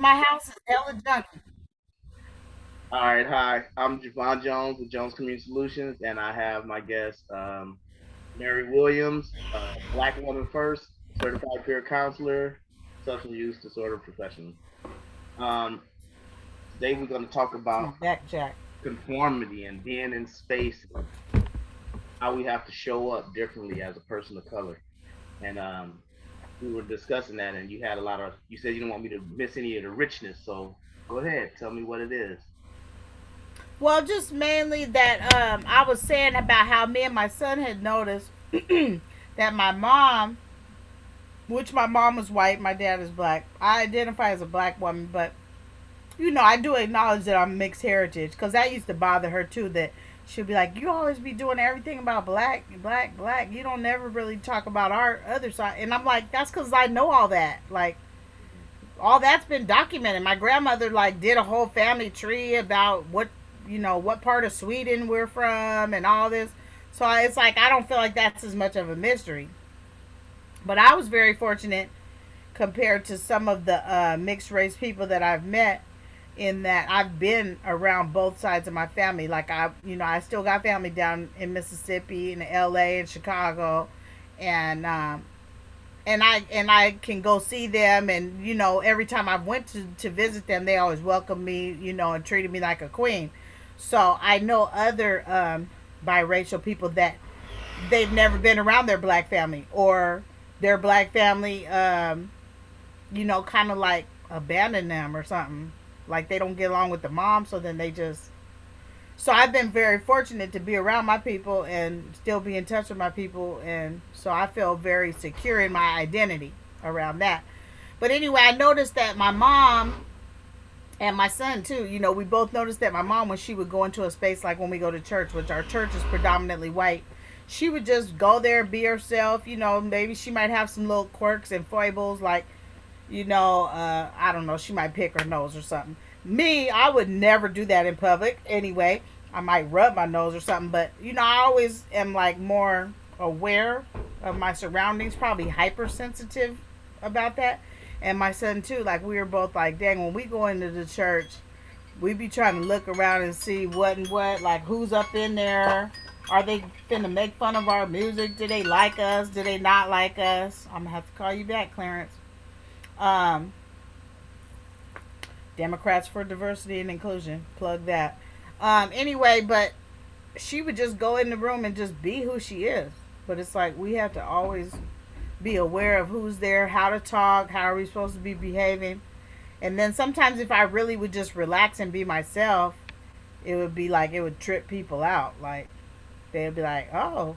my house is hella junky. All right, hi. I'm Javon Jones with Jones Community Solutions, and I have my guest, Mary Williams, Black woman first, certified peer counselor, substance use disorder professional. Um, Today we're going to talk It's about my back jack. conformity and being in space and how we have to show up differently as a person of color. And we were discussing that, and you had a lot of. You said you don't want me to miss any of the richness, so go ahead, tell me what it is. Well, just mainly that I was saying about how me and my son had noticed that my mom, which my mom was white, my dad is black. I identify as a black woman, but I do acknowledge that I'm mixed heritage because that used to bother her too. That she'd be like, "You always be doing everything about black, black, black. You don't never really talk about our other side." And I'm like, "That's because I know all that. Like, all that's been documented. My grandmother like did a whole family tree about what part of Sweden we're from and all this. So it's like I don't feel like that's as much of a mystery. But I was very fortunate compared to some of the mixed race people that I've met in that I've been around both sides of my family. Like I still got family down in Mississippi, in LA, and Chicago, and I can go see them, and every time I went to visit them, they always welcomed me, and treated me like a queen. So I know other biracial people that they've never been around their black family, or their black family kind of like abandon them or something. Like they don't get along with the mom, so then they just. So I've been very fortunate to be around my people and still be in touch with my people, and so I feel very secure in my identity around that. But anyway, I noticed that my mom and my son too. We both noticed that my mom, when she would go into a space like when we go to church, which our church is predominantly white, she would just go there, be herself. Maybe she might have some little quirks and foibles, like I don't know, she might pick her nose or something. Me, I would never do that in public anyway. I might rub my nose or something, but I always am like more aware of my surroundings, probably hypersensitive about that. And my son too, like we were both like, dang, when we go into the church, we be trying to look around and see what and what, like who's up in there. Are they finna make fun of our music? Do they like us? Do they not like us? I'm gonna have to call you back, Clarence. Um, Democrats for Diversity and Inclusion. Plug that. Anyway, but she would just go in the room and just be who she is. But it's like we have to always be aware of who's there, how to talk, how are we supposed to be behaving. And then sometimes if I really would just relax and be myself, it would be like it would trip people out. Like they'd be like, "Oh,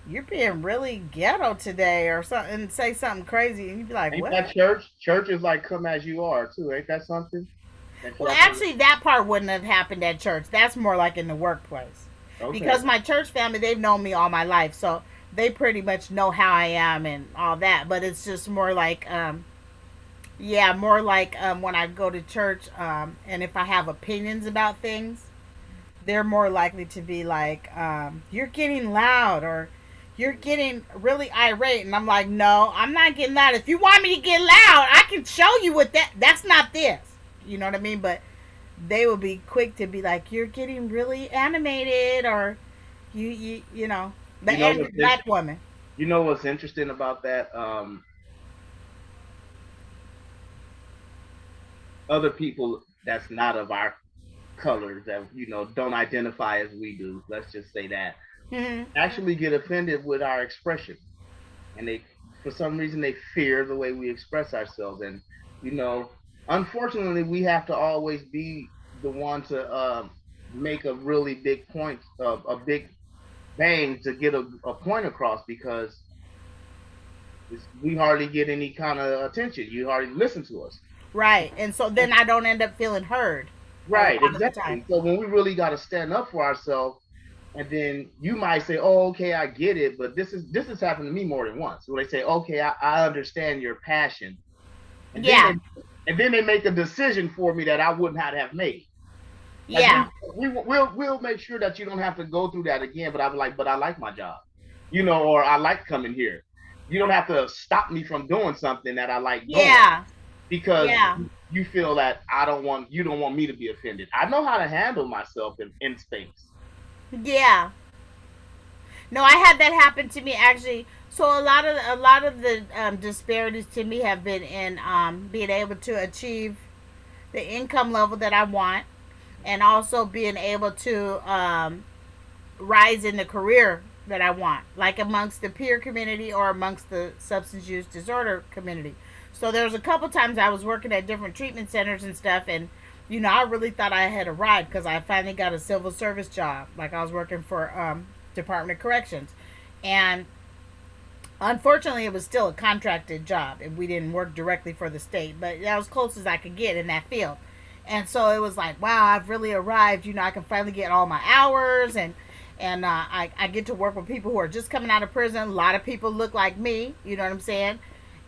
you're being really ghetto today," or something, and say something crazy, and you'd be like, Ain't "What?" that church? Church is like come as you are too. Ain't that something that Well, y'all can? actually, that part wouldn't have happened at church. That's more like in the workplace. Okay. Because my church family, they've known me all my life. So they pretty much know how I am and all that. But it's just more like, yeah, more like when I go to church and if I have opinions about things, they're more likely to be like, you're getting loud or you're getting really irate. And I'm like, no, I'm not getting loud. If you want me to get loud, I can show you what that's not this. You know what I mean? But they will be quick to be like, you're getting really animated, or the You know angry what's black woman. you know what's interesting about that? Other people that's not of our colors that don't identify as we do. Let's just say that Hmm. actually get offended with our expression, and they for some reason they fear the way we express ourselves, and you know unfortunately we have to always be the one to make a really big point, a big bang to get a point across, because we hardly get any kind of attention. You hardly listen to us. Right. And so then I don't end up feeling heard a Right, lot of the time. exactly. So when we really got to stand up for ourselves, and then you might say, "Oh, okay, I get it," but this has happened to me more than once. Where they say, "Okay, I understand your passion," and then Yeah. they make a decision for me that I wouldn't have made. Like Yeah. we'll make sure that you don't have to go through that again. But I'm like, but I like my job, or I like coming here. You don't have to stop me from doing something that I like doing, Yeah. because Yeah. you feel that you don't want me to be offended. I know how to handle myself in space. Yeah. No, I had that happen to me actually. So a lot of the disparities to me have been in being able to achieve the income level that I want, and also being able to rise in the career that I want, like amongst the peer community or amongst the substance use disorder community. So there was a couple times I was working at different treatment centers and stuff, and I really thought I had arrived because I finally got a civil service job. Like I was working for Department of Corrections, and unfortunately, it was still a contracted job, and we didn't work directly for the state, but that was close as I could get in that field. And so it was like, wow, I've really arrived. I can finally get all my hours, and I get to work with people who are just coming out of prison. A lot of people look like me. You know what I'm saying?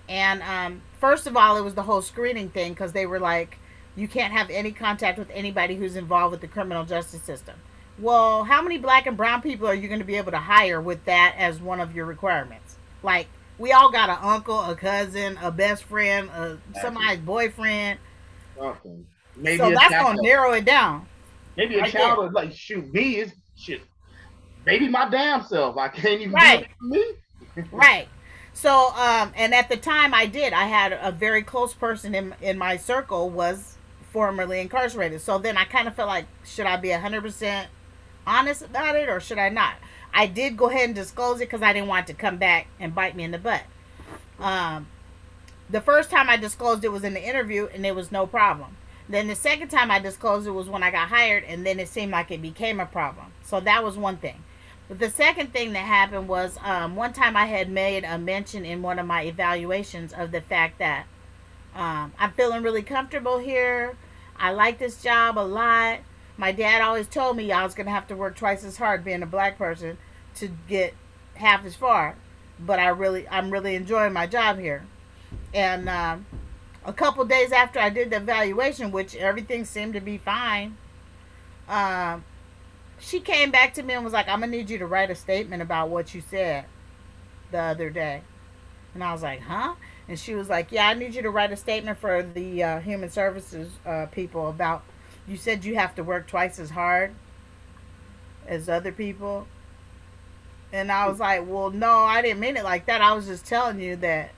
And first of all, it was the whole screening thing because they were like, you can't have any contact with anybody who's involved with the criminal justice system. Well, how many black and brown people are you going to be able to hire with that as one of your requirements? Like, we all got an uncle, a cousin, a best friend, Exactly. somebody's boyfriend. Something. So Maybe a that's going to child. narrow it down Maybe a right there. child is like, shoot, me is shit. Maybe my damn self. I can't even do it Right. for me. Right. So, and at the time I did, I had a very close person in my circle was formerly incarcerated. So then I kind of felt like, should I be 100% honest about it or should I not? I did go ahead and disclose it because I didn't want it to come back and bite me in the butt. Um, the first time I disclosed it was in the interview and it was no problem. Then the second time I disclosed it was when I got hired, and then it seemed like it became a problem. So that was one thing. But the second thing that happened was one time I had made a mention in one of my evaluations of the fact that I'm feeling really comfortable here. I like this job a lot. My dad always told me I was going to have to work twice as hard being a black person to get half as far. But I'm really enjoying my job here. And a couple days after I did the evaluation, which everything seemed to be fine, um, she came back to me and was like, "I'm gonna need you to write a statement about what you said the other day." And I was like, "Huh?" And she was like, "Yeah, I need you to write a statement for the human services people about. You said you have to work twice as hard as other people." And I was like, "Well, no, I didn't mean it like that. I was just telling you that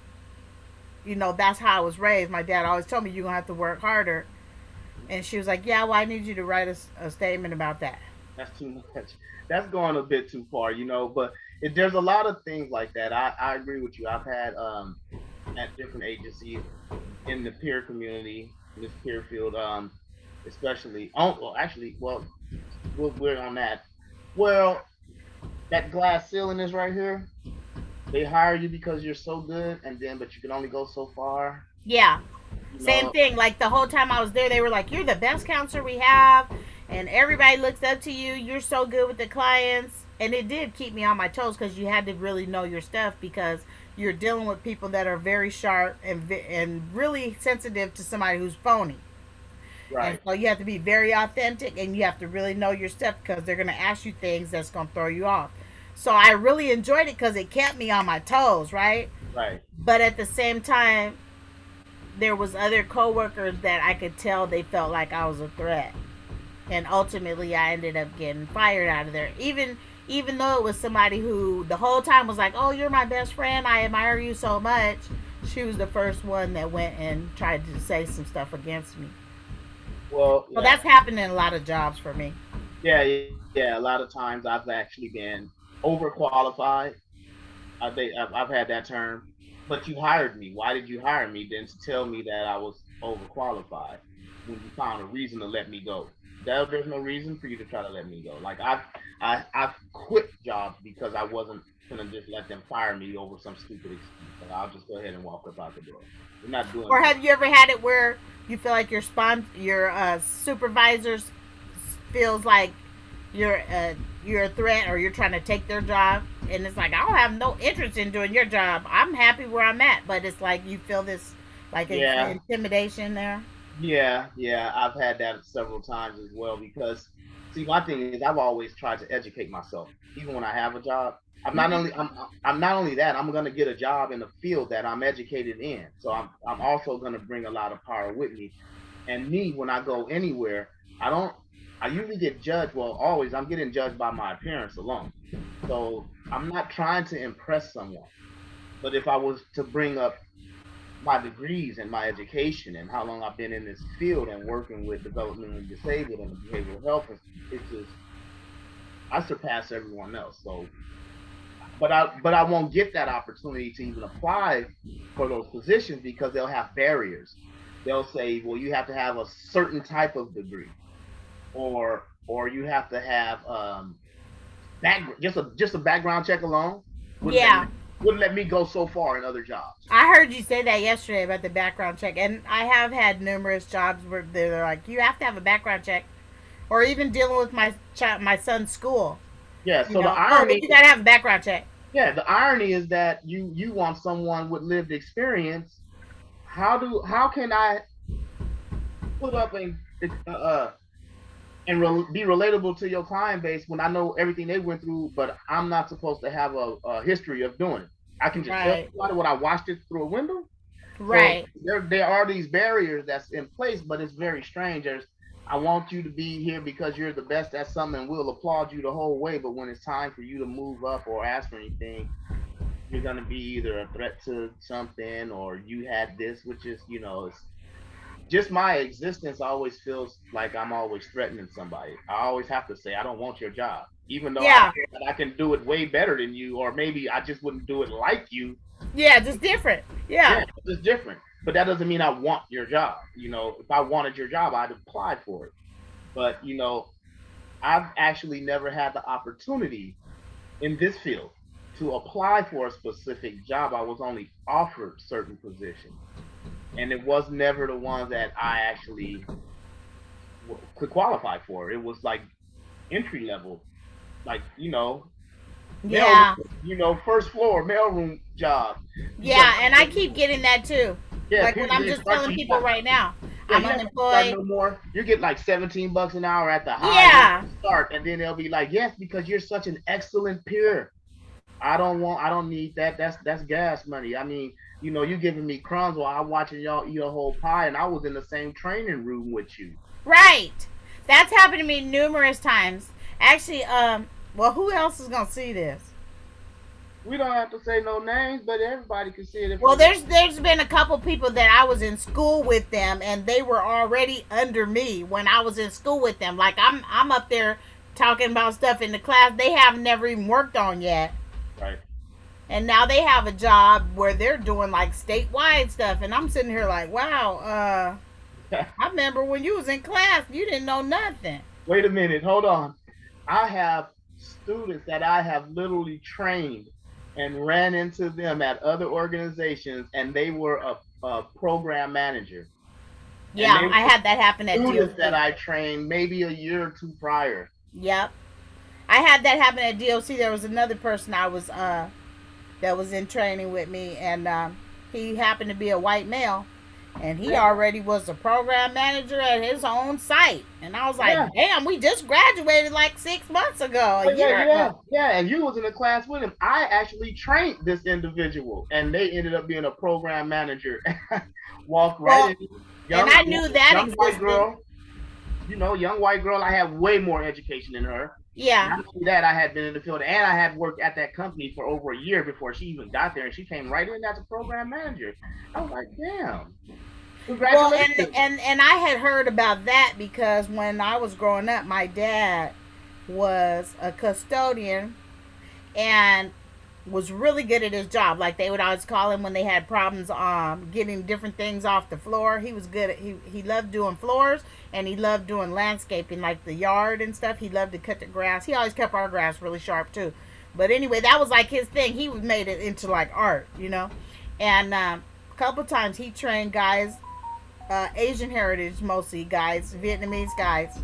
that's how I was raised. My dad always told me you're gonna have to work harder." And she was like, "Yeah, well, I need you to write a statement about that." That's too much. That's going a bit too far, but there's a lot of things like that. I agree with you. I've had at different agencies in the peer community, in this peer field, especially well, actually, well, we're on that. Well, that glass ceiling is right here. They hire you because you're so good, and then but you can only go so far. Yeah, You same know, thing. Like the whole time I was there, they were like, "You're the best counselor we have, and everybody looks up to you. You're so good with the clients." And it did keep me on my toes because you had to really know your stuff because you're dealing with people that are very sharp and really sensitive to somebody who's phony. And right, so you have to be very authentic and you have to really know your stuff because they're going to ask you things that's going to throw you off. So I really enjoyed it because it kept me on my toes, right? right. But at the same time, there was other coworkers that I could tell they felt like I was a threat, and ultimately I ended up getting fired out of there. Even though it was somebody who the whole time was like, "Oh, you're my best friend. I admire you so much." She was the first one that went and tried to say some stuff against me. Well, So yeah, that's happened in a lot of jobs for me. yeah. A lot of times I've actually been overqualified. I've had that term. But you hired me. Why did you hire me? Then to tell me that I was overqualified when you found a reason to let me go. There's no reason for you to try to let me go. Like I've quit jobs because I wasn't gonna just let them fire me over some stupid excuse. Like I'll just go ahead and walk up out the door. We're not doing Or business. have you ever had it where you feel like your supervisors feels like you're you're a threat or you're trying to take their job, and it's like I don't have no interest in doing your job. I'm happy where I'm at, but it's like you feel this like Yeah, intimidation there. yeah. I've had that several times as well because See, my thing is I've always tried to educate myself, even when I have a job. Mhm. I'm not only that, I'm gonna get a job in a field that I'm educated in. So I'm also gonna bring a lot of power with me. And me, when I go anywhere, I don't I usually get judged. Well, always I'm getting judged by my appearance alone. So I'm not trying to impress someone. But if I was to bring up my degrees and my education and how long I've been in this field and working with developmentally disabled and behavioral health, it's just I surpass everyone else. So, but I won't get that opportunity to even apply for those positions because they'll have barriers. They'll say, well, you have to have a certain type of degree, or you have to have just a background check alone wouldn't let me Yeah, wouldn't let me go so far in other jobs. I heard you say that yesterday about the background check, and I have had numerous jobs where they're like, you have to have a background check, or even dealing with my son's school. Yeah. You So the know, oh, well, irony, you gotta have a background check. the irony is that you want someone with lived experience. How can I put up and be relatable to your client base when I know everything they went through, but I'm not supposed to have a history of doing it. I can just tell Right, somebody what I watched it through a window. So right. there are these barriers that's in place, but it's very strange. I want you to be here because you're the best at something, and we'll applaud you the whole way. But when it's time for you to move up or ask for anything, you're gonna be either a threat to something or you had this, which is it's just my existence always feels like I'm always threatening somebody. I always have to say I don't want your job, even though I Yeah, feel that I can do it way better than you, or maybe I just wouldn't do it like you. yeah, just different. Yeah, Yeah, it's just different. But that doesn't mean I want your job. If I wanted your job, I'd apply for it. But I've actually never had the opportunity in this field to apply for a specific job. I was only offered certain positions, and it was never the ones that I actually could qualify for. It was like entry level, like mail, yeah, first floor mailroom job. You yeah. got And I keep getting that too. yeah, Like when people I'm didn't just start telling you. people right now, Yeah, I'm you're not gonna start unemployed. no more. You get like $17 an hour at the high end Yeah, start, and then they'll be like, yes, because you're such an excellent peer. I don't need that. That's gas money. I mean, you giving me crumbs while I'm watching y'all eat a whole pie, and I was in the same training room with you. right. That's happened to me numerous times. Actually, well, who else is gonna see this? We don't have to say no names, but everybody can see it if Well, I'm. there's been a couple people that I was in school with them, and they were already under me when I was in school with them. Like I'm up there talking about stuff in the class they have never even worked on yet, Right. and now they have a job where they're doing like statewide stuff, and I'm sitting here like, wow, I remember when you was in class, you didn't know nothing. Wait a minute. Hold on. I have students that I have literally trained and ran into them at other organizations, and they were a program manager, and they Yeah, I were had that happen at students that DOC. I trained maybe a year or two prior. Yep, I had that happen at DOC. There was another person I was that was in training with me, and he happened to be a white male, and he Yeah, already was a program manager at his own site. And I was like, yeah. damn, we just graduated like 6 months ago, a Oh, yeah, year yeah, ago. yeah. And you was in a class with him. I actually trained this individual, and they ended up being a program manager. Walked right Well, in, and young, I knew that young white existed. girl. Young white girl. I had way more education than her. Yeah. Not only that, I had been in the field, and I had worked at that company for over a year before she even got there, and she came right in as a program manager. I was like, damn, Well, and congratulations. and and I had heard about that because when I was growing up, my dad was a custodian and was really good at his job. Like they would always call him when they had problems getting different things off the floor. He was good at he loved doing floors and he loved doing landscaping like the yard and stuff. He loved to cut the grass. He always kept our grass really sharp too. But anyway, that was like his thing. He made it into like art. And a couple times he trained guys, Asian heritage mostly guys, Vietnamese guys,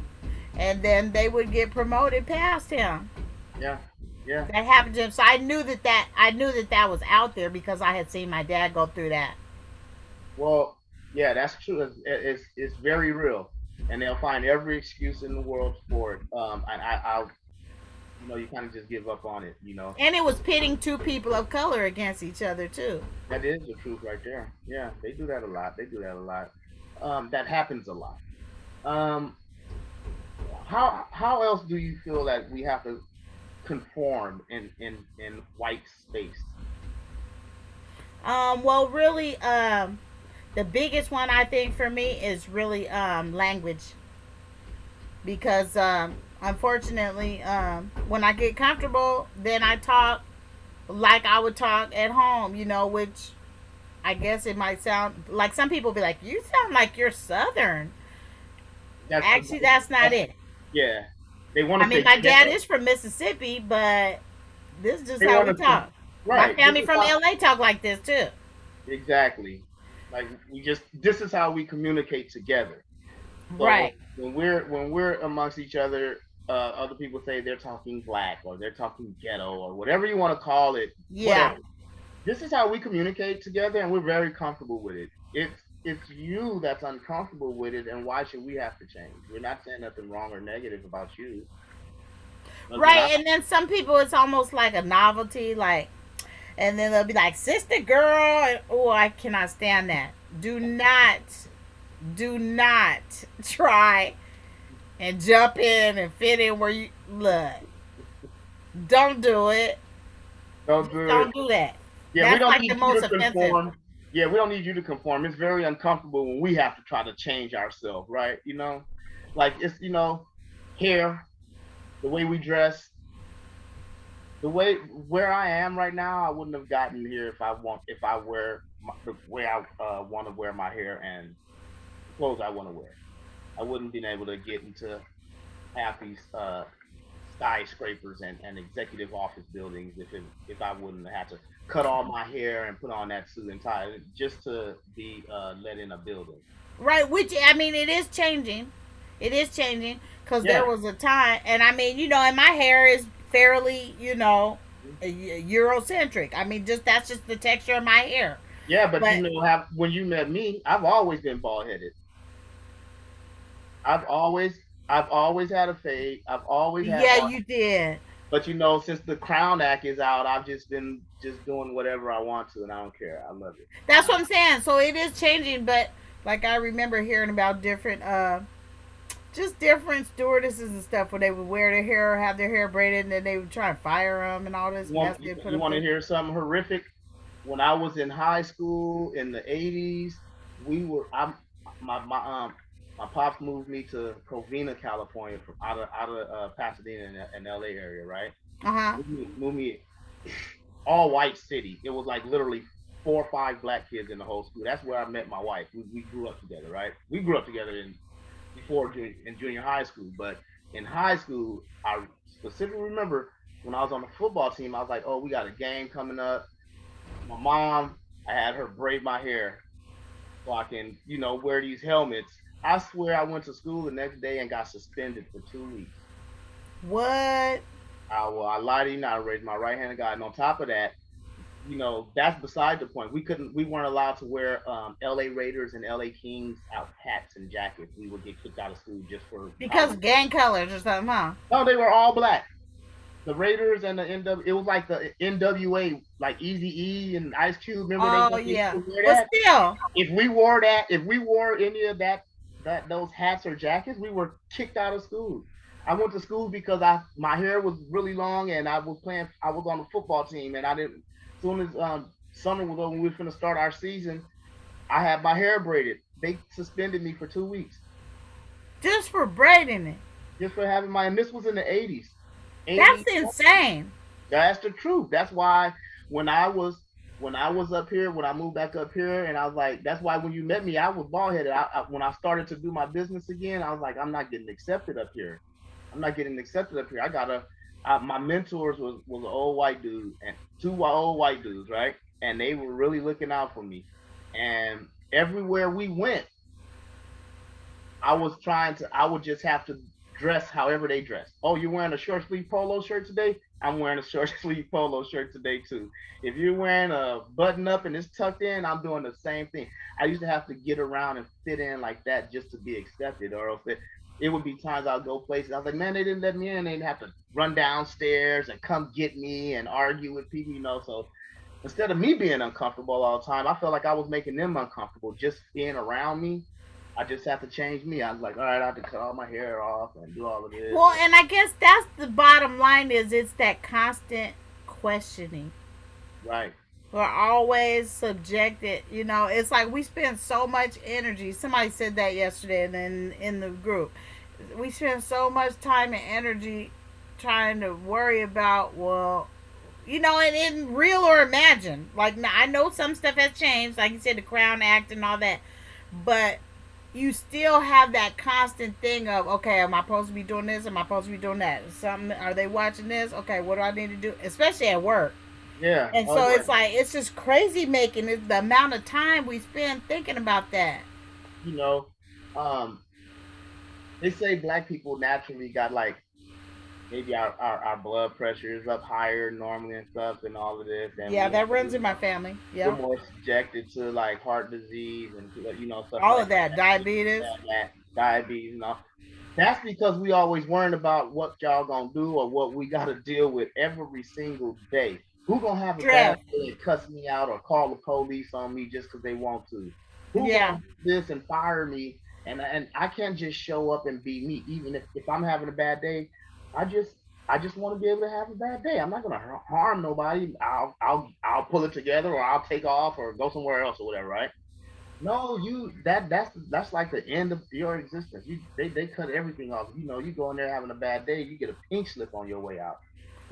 and then they would get promoted past him. Yeah, yeah. That happened to him. So I knew that was out there because I had seen my dad go through that. Well, yeah, that's true. It's very real. and they'll find every excuse in the world for it. And I'll, you kind of just give up on it. And it was pitting two people of color against each other too. That is the truth right there. Yeah, they do that a lot. They do that a lot. That happens a lot. Um, how else do you feel that we have to conform in white space? Well, really, the biggest one I think for me is really language, because unfortunately, when I get comfortable, then I talk like I would talk at home, which I guess it might sound like some people be like, "You sound like you're Southern." That's the Actually, that's not that's it. yeah. They want I to mean, say my dad ghetto. is from Mississippi, but this is just They how want we to say talk. My right. This family is from how LA talk like this too. exactly. Like this is how we communicate together. So Right. when we're amongst each other, other people say they're talking black or they're talking ghetto or whatever you want to call it, Yeah. whatever. This is how we communicate together, and we're very comfortable with it. It's you that's uncomfortable with it, and why should we have to change? We're not saying nothing wrong or negative about you, but when I Right. And then some people, it's almost like a novelty, like, and then they'll be like, "Sister girl," and, oh, I cannot stand that. Do not, do not try and jump in and fit in where you look. Don't do it. don't Just do it. don't do that. Yeah, we That's don't like the need you most to offensive. conform. Yeah, we don't need you to conform. It's very uncomfortable when we have to try to change ourselves, right? Like it's hair, the way we dress, the way where I am right now. I wouldn't have gotten here if I wear the way I want to wear my hair and the clothes I want to wear. I wouldn't been able to get into half these skyscrapers and executive office buildings if I wouldn't have had to cut all my hair and put on that suit and tie just to be let in a building. Right, which I mean, it is changing. It is changing because there Yeah, was a time, and I mean, and my hair is fairly, Eurocentric. I mean, just that's just the texture of my hair. yeah, but But have when you met me, I've always been bald headed. I've always I've always had a fade. I've always had yeah, bald. you did. But since the Crown Act is out, I've just been just doing whatever I want to, and I don't care. I love it. That's what I'm saying. So it is changing, but like I remember hearing about different, just different stewardesses and stuff where they would wear their hair, have their hair braided, and then they would try and fire them and all this You mess want they put you up want to there. hear something horrific? When I was in high school in the '80s, we were I'm my pops moved me to Covina, California, from out of Pasadena and LA area, right? Uh huh. Moved me all white city. It was like literally 4 or 5 black kids in the whole school. That's where I met my wife. We grew up together, right? We grew up together in junior high school, but in high school, I specifically remember when I was on the football team. I was like, "Oh, we got a game coming up." My mom, I had her braid my hair so I can, wear these helmets. I swear I went to school the next day and got suspended for 2 weeks. What? I lied to you not. I raised my right hand to God. And on top of that, that's beside the point. We weren't allowed to wear LA Raiders and LA Kings out hats and jackets. We would get kicked out of school just for Because college. gang colors or something, huh? No, they were all black. The Raiders and the NW. It was like the NWA, like Easy E and Ice Cube. Remember they Oh used yeah, to wear but that? still, If we wore any of that those hats or jackets, we were kicked out of school. I went to school because my hair was really long and I was on the football team and I didn't as soon as summer was over when we were gonna start our season, I had my hair braided. They suspended me for 2 weeks just for braiding it, just for having my and this was in the 80s. that's 80s. insane. That's the truth. That's why when I was when I was up here, when I moved back up here, and I was like, that's why when you met me, I was bald headed. When I started to do my business again, I was like, I'm not getting accepted up here. I'm not getting accepted up here. I gotta. My mentors was an old white dude and two old white dudes, right? And they were really looking out for me. And everywhere we went, I would just have to dress however they dress. Oh, you're wearing a short sleeve polo shirt today? I'm wearing a short sleeve polo shirt today too. If you're wearing a button up and it's tucked in, I'm doing the same thing. I used to have to get around and fit in like that just to be accepted, or else it would be times I'll go places. I was like, man, they didn't let me in. They'd have to run downstairs and come get me and argue with people, So instead of me being uncomfortable all the time, I felt like I was making them uncomfortable just being around me. I just have to change me. I was like, all right, I have to cut all my hair off and do all of this. Well, and I guess that's the bottom line is it's that constant questioning. Right. We're always subjected, it's like we spend so much energy. Somebody said that yesterday in the group. We spend so much time and energy trying to worry about, well, and in real or imagined. Like, I know some stuff has changed, like you said, the Crown Act and all that, but you still have that constant thing of, okay, am I supposed to be doing this? Am I supposed to be doing that? Something? Are they watching this? Okay, what do I need to do? Especially at work. Yeah. And Oh, so yeah. it's like it's just crazy making it, the amount of time we spend thinking about that. You know, um, they say black people naturally got like maybe our blood pressure is up higher normally and stuff and all of this, and Yeah, that runs in my family. we're Yep. more subjected to like heart disease and stuff All like of that. that, Diabetes. that diabetes and all. That's because we always worrying about what y'all gonna do or what we gotta deal with every single day. Who gonna have a bad Stress. day and cuss me out or call the police on me just because they want to? Who Yeah. gonna do this and fire me? And I can't just show up and be me. Even if I'm having a bad day, I just I just want to be able to have a bad day. I'm not gonna harm nobody. I'll pull it together or I'll take off or go somewhere else or whatever, right? No, that's like the end of your existence. They cut everything off. You go in there having a bad day, you get a pink slip on your way out.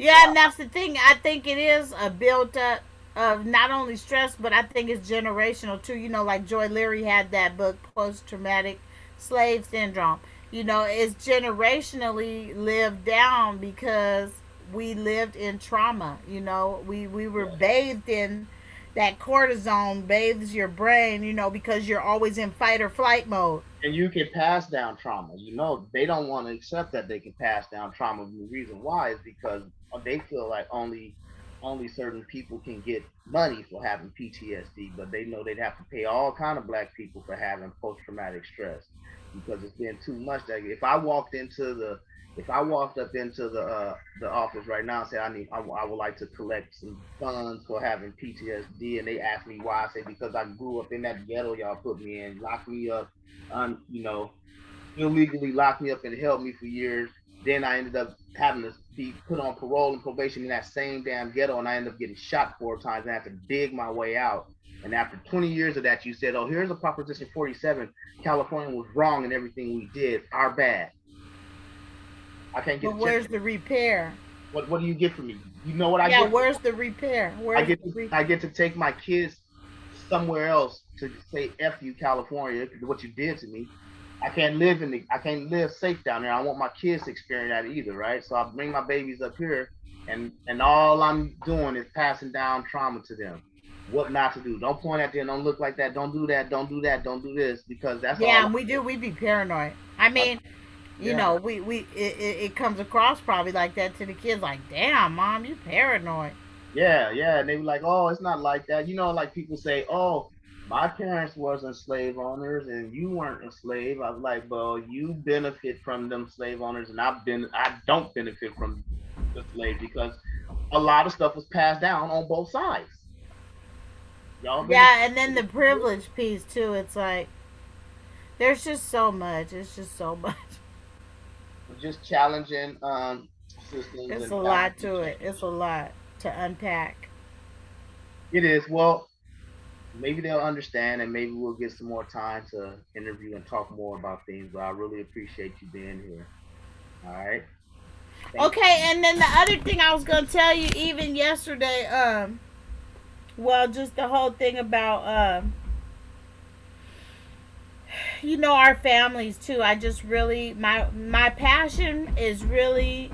So Yeah, and that's the thing. I think it is a built up of not only stress, but I think it's generational too. Like Joy Leary had that book, Post Traumatic Slave Syndrome. It's generationally lived down because we lived in trauma. We were yeah. bathed in that cortisone, bathes your brain, because you're always in fight or flight mode. And you can pass down trauma. They don't want to accept that they can pass down trauma. The reason why is because they feel like only certain people can get money for having PTSD, but they know they'd have to pay all kind of black people for having post traumatic stress because it's been too much. That if I walked up into the office right now and said I would like to collect some funds for having PTSD, and they ask me why, I say because I grew up in that ghetto y'all put me in, locked me up, un, you know, illegally locked me up and held me for years. Then I ended up having to be put on parole and probation in that same damn ghetto, and I ended up getting shot 4 times and I had to dig my way out. And after 20 years of that, you said, "Oh, here's a Proposition 47. California was wrong in everything we did. Our bad. I can't get But a check. where's the repair? What do you get from me? You know what I Yeah, get? where's the repair? I Where's get the to re- I get to take my kids somewhere else to say F you California, what you did to me. I can't live safe down there. I want my kids to experience that either, right? So I bring my babies up here, and all I'm doing is passing down trauma to them. What not to do. Don't point at them, don't look like that, don't do that, don't do that, don't do this, because that's all Yeah, and we do. We be paranoid. I I, mean, yeah. it comes across probably like that to the kids. Like, damn, mom, you paranoid. Yeah, yeah. And they were like, oh, it's not like that. Like people say, oh, my parents wasn't slave owners and you weren't a slave. I was like, well, you benefit from them slave owners, and I don't benefit from the slave because a lot of stuff was passed down on both sides. Y'all benefit Yeah, and then the privilege piece too. It's like there's just so much. It's just so much. from just challenging systems It's and a lot challenging to it. change. It's a lot to unpack. It is. Well, maybe they'll understand and maybe we'll get some more time to interview and talk more about things. But I really appreciate you being here. All right. Thank Okay, you. and then the other thing I was gonna tell you, even yesterday, well, just the whole thing about our families too. I just really my passion is really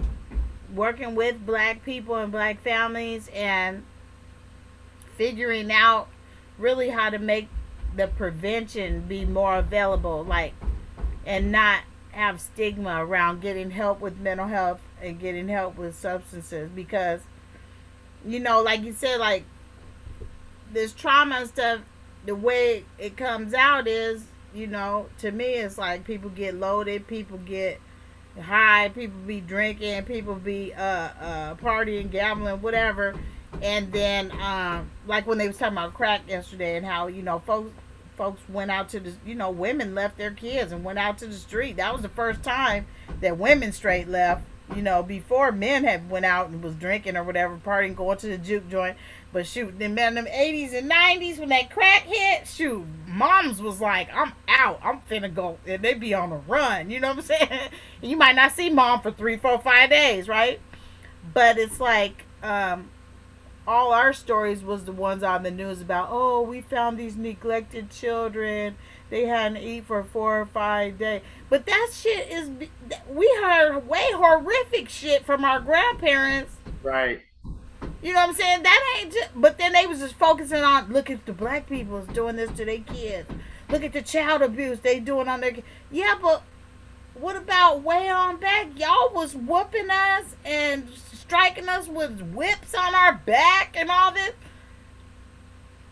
working with black people and black families and figuring out really how to make the prevention be more available, like, and not have stigma around getting help with mental health and getting help with substances because like you said, like this trauma and stuff, the way it comes out is, to me, it's like people get loaded, people get high, people be drinking, people be partying, gambling, whatever. And then like when they was talking about crack yesterday and how folks went out to the women left their kids and went out to the street. That was the first time that women straight left. Before men had went out and was drinking or whatever, partying, going to the juke joint. But shoot, then man, them 80s and 90s when that crack hit, shoot, moms was like, I'm out. I'm finna go. And they be on a run. You know what I'm saying? You might not see mom for 3, 4, 5 days, right? But it's like, all our stories was the ones on the news about, oh, we found these neglected children. They hadn't eat for 4 or 5 days. But that shit is, we heard way horrific shit from our grandparents. Right. You know what I'm saying? That ain't just, but then they was just focusing on, look at the black people doing this to their kids. Look at the child abuse they doing on their kids. Yeah, but what about way on back? Y'all was whooping us and striking us with whips on our back and all this.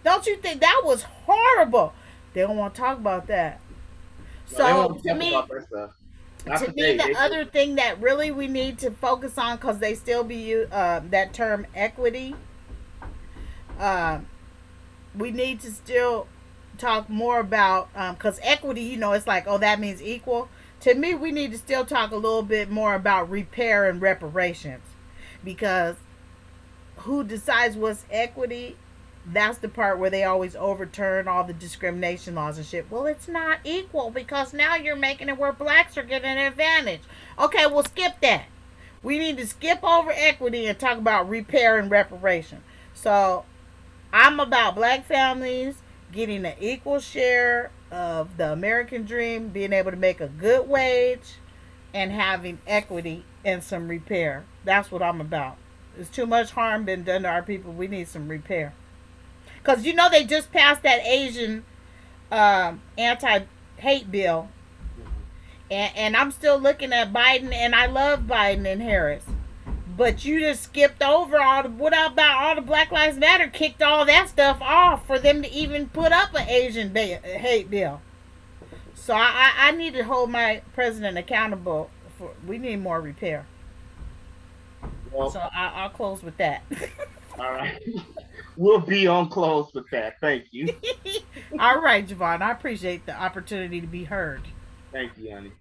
Don't you think that was horrible? They don't want to talk about that. No, they So won't talk about that stuff. Not to me, today. the They other thing that really we need to focus on, because they still be that term equity. Uh, we need to still talk more about, because equity, it's like, oh, that means equal. To me, we need to still talk a little bit more about repair and reparations, because who decides what's equity? That's the part where they always overturn all the discrimination laws and shit. Well, it's not equal because now you're making it where blacks are getting an advantage. Okay, well, skip that. We need to skip over equity and talk about repair and reparation. So I'm about black families getting an equal share of the American dream, being able to make a good wage, and having equity and some repair. That's what I'm about. There's too much harm been done to our people. We need some repair. Because they just passed that Asian anti hate bill. Mhm. And I'm still looking at Biden, and I love Biden and Harris. But you just skipped over all the, what about all the Black Lives Matter, kicked all that stuff off for them to even put up an Asian hate bill. So I need to hold my president accountable for, we need more repair. So Well, I'll close with that. all right. We'll be on close with that. Thank you. All right, Javon. I appreciate the opportunity to be heard. Thank you, honey.